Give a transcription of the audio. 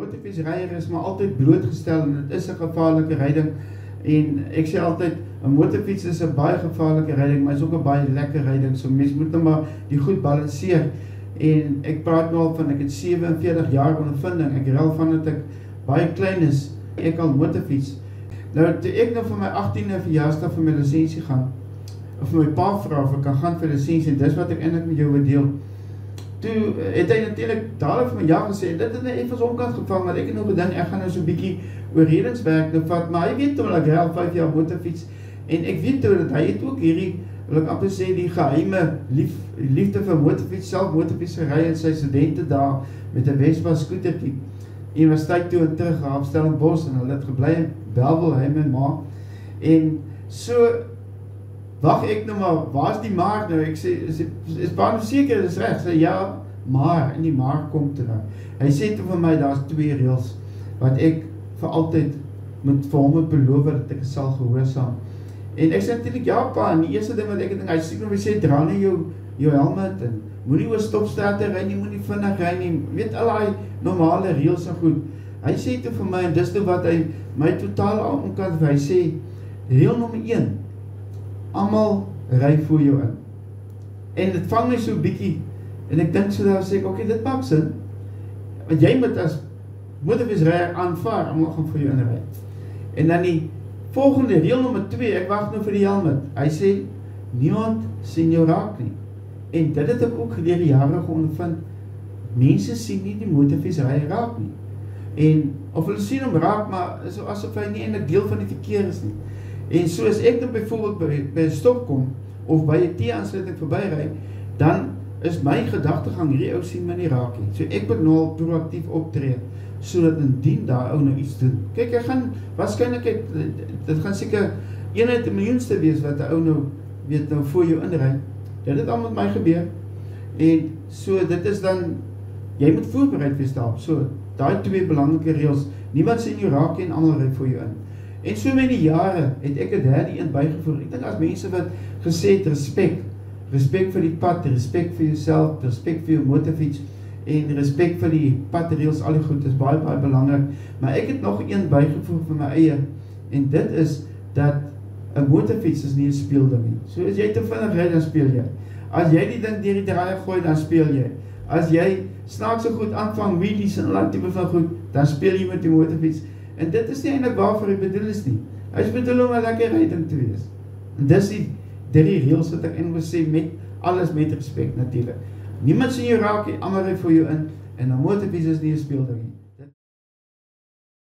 motorfietsryer is maar altyd blootgestel en dit is 'n gevaarlike ryding. En ek sê altyd, 'n motorfiets is 'n baie gevaarlike ryding, maar is ook 'n baie lekker ryding. So mens moet nou maar die goed balanseer. En ek praat nou al van, ek het 47 jaar ondervinding. Ek ry vandat ek baie klein is, ek al motorfiets. Nou, toe ek nou vir my 18e verjaarsdag vir my lisensie gaan, of vir my pa vra of ek kan gaan vir lisensie, en dis wat ek eintlik met jou wil deel. Toe het hy natuurlik dadelik vir my ja gesê, en dit het net effens omkant gevang, want ek het nou gedink, ek gaan nou so'n bietjie oorredingswerk nou vat, maar hy weet toe, ek ry al 5 jaar motorfiets, en ek weet toe, dat hy het ook hierdie, wil ek amper sê, die geheime liefde vir motorfiets, self motorfiets gery in sy studente daar, met 'n Vespa scootertjie, universiteit toe en terug, op Stellenbosch, en hulle het gebly in Bellville, hy my ma, en so, wacht ek nou maar, waar is die maar nou? Ek sê, is baie seker, is recht, sê ja, maar, en die maar kom terug. Hy sê toe vir my, daar is 2 reëls, wat ek vir altyd moet vir hom beloof, dat ek sal gehoorsaam. En ek sê natuurlijk, ja pa, en die eerste ding wat ek dink, hy sê, dra nie jou helmet, en moet nie oor stopstrate ry nie, moet nie vinnig ry nie, weet al die normale reëls en goed. Hy sê toe vir my, en dis toe wat hy my totaal omkant, hy sê, reël nommer 1, almal ry voor jou in. En dit vang my so bietjie, en ek dink so daar sê ek, okay, dit maak sin, want jy moet as motorfietsryer aanvaar, almal gaan voor jou in ry. En dan die volgende, reël nommer 2, ek wacht nou vir die helmet, hy sê, niemand sien jou raak nie. En dit het ek ook deur die jare geondervind, mense sien nie die motorfietsryer raak nie. En, of hulle sien hom raak, maar asof hy nie eintlik deel van die verkeer is nie. En so as ek dan byvoorbeeld by 'n stop kom, of by 'n T-aansluiting verbyry, dan is my gedagtegang, hierdie ou sien my nie raak nie. So ek moet nou proaktief optree, sodat indien daar ou nou iets doen. Kyk, ek gaan, waarskynlik, dit gaan seker 1 uit 'n miljoenste wees, wat 'n ou nou, weet nou, voor jou inry. Dit het al met my gebeur. En so, dit is dan, jy moet voorbereid wees daarop. So, daai 2 belangrike reëls, niemand sien jou raak nie en almal ry voor jou in. En so met die jare het ek 'n derde een bygevoeg. Ek dink as mense wat gesê het respek vir die pad, respek vir jouself, respek vir jou motorfiets en respek vir die padreëls, al die goed is baie belangrik. Maar ek het nog een bygevoeg vir my eie, en dit is dat 'n motorfiets is nie 'n speelding nie. So as jy te vinnig ry, dan speel jy. As jy die ding deur die draaier gooi, dan speel jy. As jy snaakse goed aanvang, wheelies en al die tipe van goed, dan speel jy met die motorfiets. En dit is nie eintlik waarvoor hy bedoel is nie. Hy is bedoel om 'n lekker ryding te wees. En dis die 3 reëls wat ek in wil sê, met alles met respek natuurlik. Niemand sien jou raak nie, almal ry voor jou in, en 'n motorfiets is nie 'n speelding nie.